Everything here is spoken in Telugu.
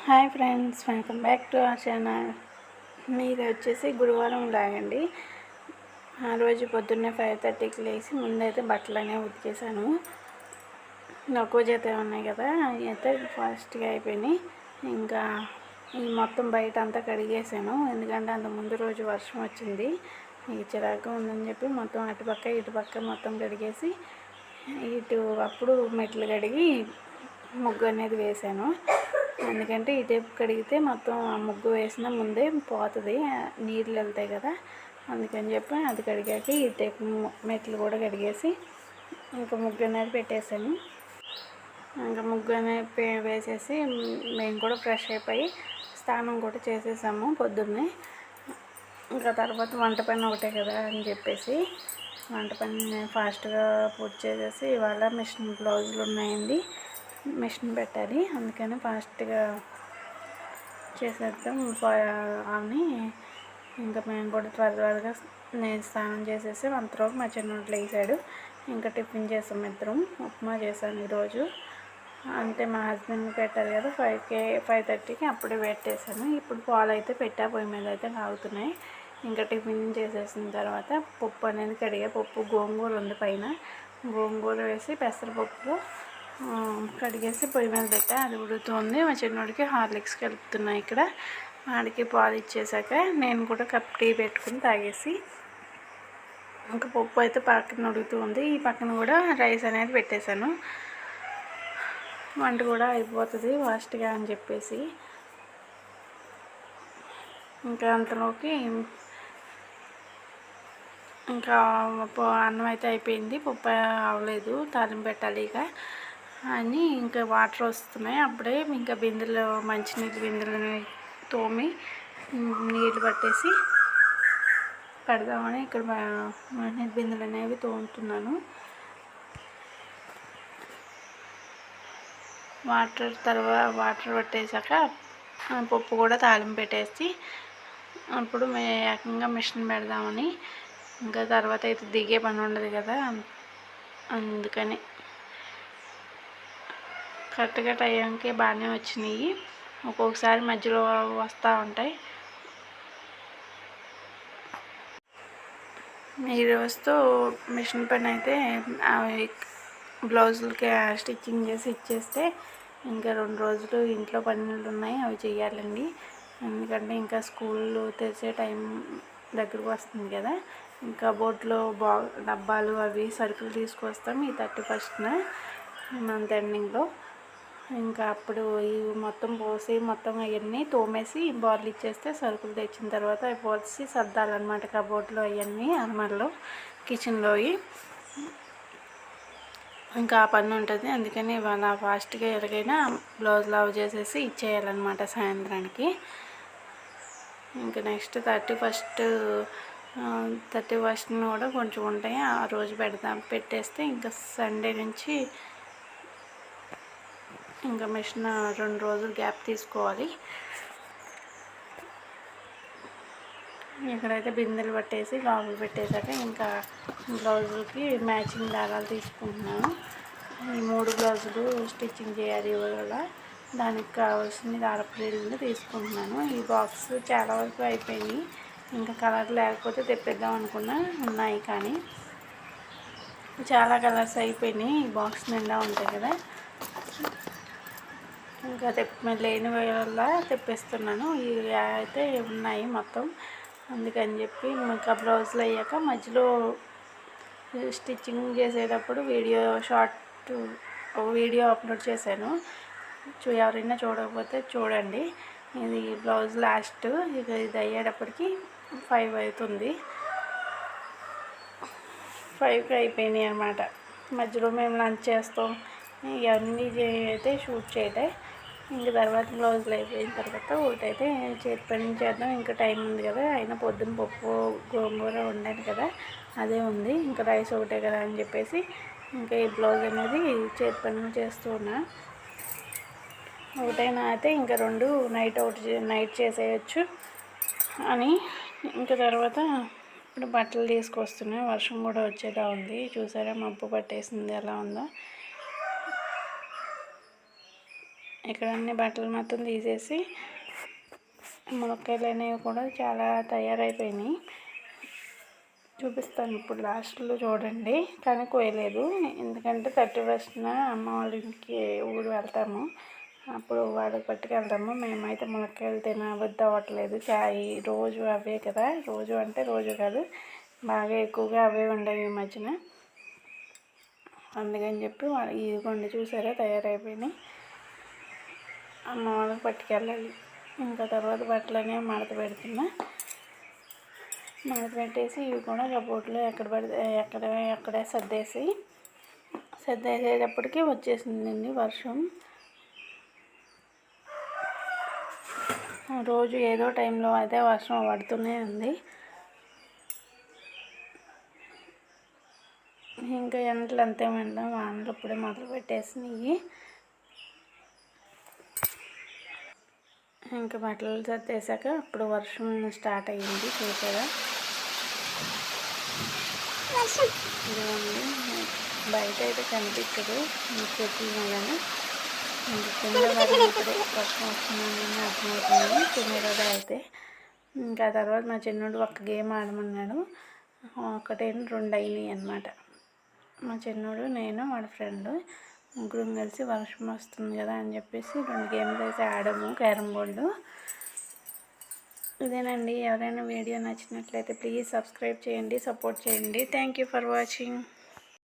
Hi friends, welcome back to our channel. మీది వచ్చేసి గురువారం లాగండి. ఆ రోజు పొద్దున్నే 5:30కి లేచి ముందైతే బట్టలు అనేవి ఉతికేసాను. ఒక్కో జత ఉన్నాయి కదా, అవి అయితే ఫాస్ట్గా అయిపోయినాయి. ఇంకా ఈ మొత్తం బయట అంతా కడిగేసాను, ఎందుకంటే అంత ముందు రోజు వర్షం వచ్చింది. ఈ చిరాకు ఉందని చెప్పి మొత్తం అటుపక్క ఇటుపక్క మొత్తం కడిగేసి అప్పుడు మెట్లు కడిగి ముగ్గు అనేది వేసాను. ఎందుకంటే ఈ టైపు కడిగితే మొత్తం ఆ ముగ్గు వేసిన ముందే పోతుంది, నీళ్ళు వెళ్తాయి కదా, అందుకని చెప్పి అది కడిగాక ఈ టైపు మెట్లు కూడా కడిగేసి ఇంకా ముగ్గు అనేది పెట్టేశాను. ఇంకా ముగ్గు అనేది వేసేసి మేము కూడా ఫ్రెష్ అయిపోయి స్నానం కూడా చేసేసాము పొద్దున్నే. ఇంకా తర్వాత వంట పని ఒకటే కదా అని చెప్పేసి వంట పని ఫాస్ట్గా పూర్తి చేసేసి, ఇవాళ మిషన్ బ్లౌజులు ఉన్నాయండి, మిషన్ పెట్టాలి, అందుకని ఫాస్ట్గా చేసేద్దాం అని ఇంకా మేము కూడా త్వరగా నేను స్నానం చేసేసి అంతలోకి మా చిన్నోట్లు వేసాడు. ఇంకా టిఫిన్ చేసాం, ఇద్దరం ఉప్మా చేశాను ఈరోజు. అంటే మా హస్బెండ్ పెట్టారు కదా 5:30కి అప్పుడే పెట్టేశాను. ఇప్పుడు పాలు అయితే పెట్టా, పొయ్యి మీద అయితే కాగుతున్నాయి. ఇంకా టిఫిన్ చేసేసిన తర్వాత పప్పు అనేది కడిగా, పప్పు గోంగూర ఉంది పైన, గోంగూర వేసి పెసరపప్పు కడిగేసి పొయ్యి మీద పెట్టా, అది ఉడుకుతుంది. మా చిన్నోడికి హార్లిక్స్ కలుపుతున్నాయి. ఇక్కడ వాడికి పాలు ఇచ్చేసాక నేను కూడా కప్ టీ పెట్టుకుని తాగేసి ఇంకా పప్పు అయితే పక్కన ఉడుకుతూ ఉంది. ఈ పక్కన కూడా రైస్ అనేది పెట్టేశాను, వంట కూడా అయిపోతుంది ఫాస్ట్గా అని చెప్పేసి. ఇంకా అంతలోకి ఇంకా అన్నం అయితే అయిపోయింది, పప్పు అవ్వలేదు, తాలింపు పెట్టాలి ఇక అని ఇంకా వాటర్ వస్తున్నాయి. అప్పుడే ఇంకా బిందెలు, మంచినీళ్ళు బిందెలని తోమి నీళ్ళు పట్టేసి పెడదామని ఇక్కడ మంచినీళ్ళు బిందెలు అనేవి తోముతున్నాను. వాటర్ పట్టేశాక పప్పు కూడా తాలింపు పెట్టేసి అప్పుడు ఏకంగా మిషన్ పెడదామని. ఇంకా తర్వాత అయితే దిగే పని ఉండదు కదా, అందుకని కరెక్ట్గా టైంకి బాగానే వచ్చినాయి. ఒక్కొక్కసారి మధ్యలో వస్తూ ఉంటాయి. ఈ రోజుతో మిషన్ పని అయితే బ్లౌజులకి స్టిచ్చింగ్ చేసి ఇచ్చేస్తే ఇంకా 2 రోజులు ఇంట్లో పనులు ఉన్నాయి, అవి చేయాలండి. ఎందుకంటే ఇంకా స్కూళ్ళు తెరిచే టైం దగ్గరకు వస్తుంది కదా. ఇంకా బోట్లో డబ్బాలు అవి సరుకులు తీసుకొస్తాం ఈ 31న మంత్ ఎండింగ్లో. ఇంకా అప్పుడు ఇవి మొత్తం పోసి మొత్తం అవన్నీ తోమేసి బార్లు ఇచ్చేస్తే సరుకులు తెచ్చిన తర్వాత అవి పోసి సర్దాలన్నమాట కబోర్డ్లో, అవన్నీ అల్మార్లో, కిచెన్లోవి. ఇంకా ఆ పని ఉంటుంది, అందుకని ఇవాళ ఫాస్ట్గా ఎలాగైనా బ్లౌజ్ లవ్ చేసేసి ఇచ్చేయాలన్నమాట సాయంత్రానికి. ఇంకా నెక్స్ట్ 31st కూడా కొంచెం ఉంటాయి, ఆ రోజు పెట్టేస్తే ఇంకా సండే నుంచి ఇంకా మిషన్ 2 రోజులు గ్యాప్ తీసుకోవాలి. ఇక్కడైతే బిందెలు పట్టేసి లోపల పెట్టేశాక ఇంకా బ్లౌజులకి మ్యాచింగ్ దారాలు తీసుకుంటున్నాను. ఈ 3 బ్లౌజులు స్టిచ్చింగ్ చేయాలి ఇవాళ, దానికి కావాల్సిన దారపురీలు తీసుకుంటున్నాను. ఈ బాక్స్ చాలా వరకు అయిపోయినాయి, ఇంకా కలర్ లేకపోతే తెప్పిద్దాం అనుకున్నా, ఉన్నాయి కానీ చాలా కలర్స్ అయిపోయినాయి. ఈ బాక్స్ నిండా ఉంటాయి కదా, ఇంకా లేని వల్ల తెప్పిస్తున్నాను. ఇవి అయితే ఉన్నాయి మొత్తం, అందుకని చెప్పి ఇంకా బ్లౌజులు అయ్యాక మధ్యలో స్టిచ్చింగ్ చేసేటప్పుడు వీడియో అప్లోడ్ చేశాను, ఎవరైనా చూడకపోతే చూడండి. ఇది బ్లౌజ్ లాస్ట్, ఇక ఇది అయ్యేటప్పటికి 5 అవుతుంది, 5కి అయిపోయినాయి అన్నమాట. మధ్యలో మేము లంచ్ చేస్తాం, ఇవన్నీ అయితే షూట్ చేయటం. ఇంక తర్వాత బ్లౌజులు అయిపోయిన తర్వాత ఒకటైతే చేతి పని చేద్దాం, ఇంకా టైం ఉంది కదా, అయినా పొద్దున్న పప్పు గోంగూర వండాను కదా, అదే ఉంది, ఇంకా రైస్ ఒకటే కదా అని చెప్పేసి ఇంకా ఈ బ్లౌజ్ అనేది చేతి పని చేస్తూ ఉన్నా. ఒకటైనా అయితే ఇంకా 2 నైట్ చేసేయచ్చు అని. ఇంకా తర్వాత ఇప్పుడు బట్టలు తీసుకొస్తున్నాయి, వర్షం కూడా వచ్చేలా ఉంది, చూసారా మబ్బు పట్టేసింది ఎలా ఉందో. ఇక్కడ అన్ని బట్టలు మొత్తం తీసేసి మునక్కాయలు అనేవి కూడా చాలా తయారైపోయినాయి. చూపిస్తాను ఇప్పుడు లాస్ట్లో చూడండి. కానీ కోయలేదు, ఎందుకంటే 31న అమ్మ వాళ్ళ ఇంటికి ఊరు వెళ్తాము, అప్పుడు వాళ్ళకి పట్టుకెళ్తాము. మేమైతే మునక్కాయలు తినబుద్ధి అవ్వట్లేదు. రోజు అవే కదా, రోజు అంటే రోజు కాదు, బాగా ఎక్కువగా అవే ఉండవు ఈ మధ్యన. అందుకని చెప్పి ఇదిగోండి చూసారా తయారైపోయినాయి. అమ్మ వాళ్ళకి పట్టుకెళ్ళాలి. ఇంకా తర్వాత బట్టలు అనేవి మడత పెడుతున్నా. మడత పెట్టేసి ఇవి కూడా కబోర్డ్లో ఎక్కడే సర్దేసేటప్పటికి వచ్చేసిందండి వర్షం. రోజు ఏదో టైంలో అయితే వర్షం పడుతూనే ఉంది. ఇంకా ఎండలు అంతేమండి, వానలు ఇప్పుడే మొదలు పెట్టేసినాయి. ఇంకా బట్టలు సర్దేశాక అప్పుడు వర్షం స్టార్ట్ అయ్యింది. చూసారా, ఇదిగోండి బయట అయితే కనిపించదు చెట్లు, కానీ కింద పడినప్పుడే వర్షం వస్తుందని అర్థమవుతుంది కెమెరాలో అయితే. ఇంకా తర్వాత మా చిన్నోడు ఒక్క గేమ్ ఆడమన్నాడు, 1-2 అయినాయి అన్నమాట. మా చిన్నోడు, నేను, వాడి ఫ్రెండ్ ముగ్గురం కలిసి వర్షం వస్తుంది కదా అని చెప్పేసి 2 గేమ్లు అయితే ఆడాము, క్యారమ్ బోర్డు. ఇదేనండి. ఎవరైనా వీడియో నచ్చినట్లయితే ప్లీజ్ సబ్స్క్రైబ్ చేయండి, సపోర్ట్ చేయండి. Thank you for watching.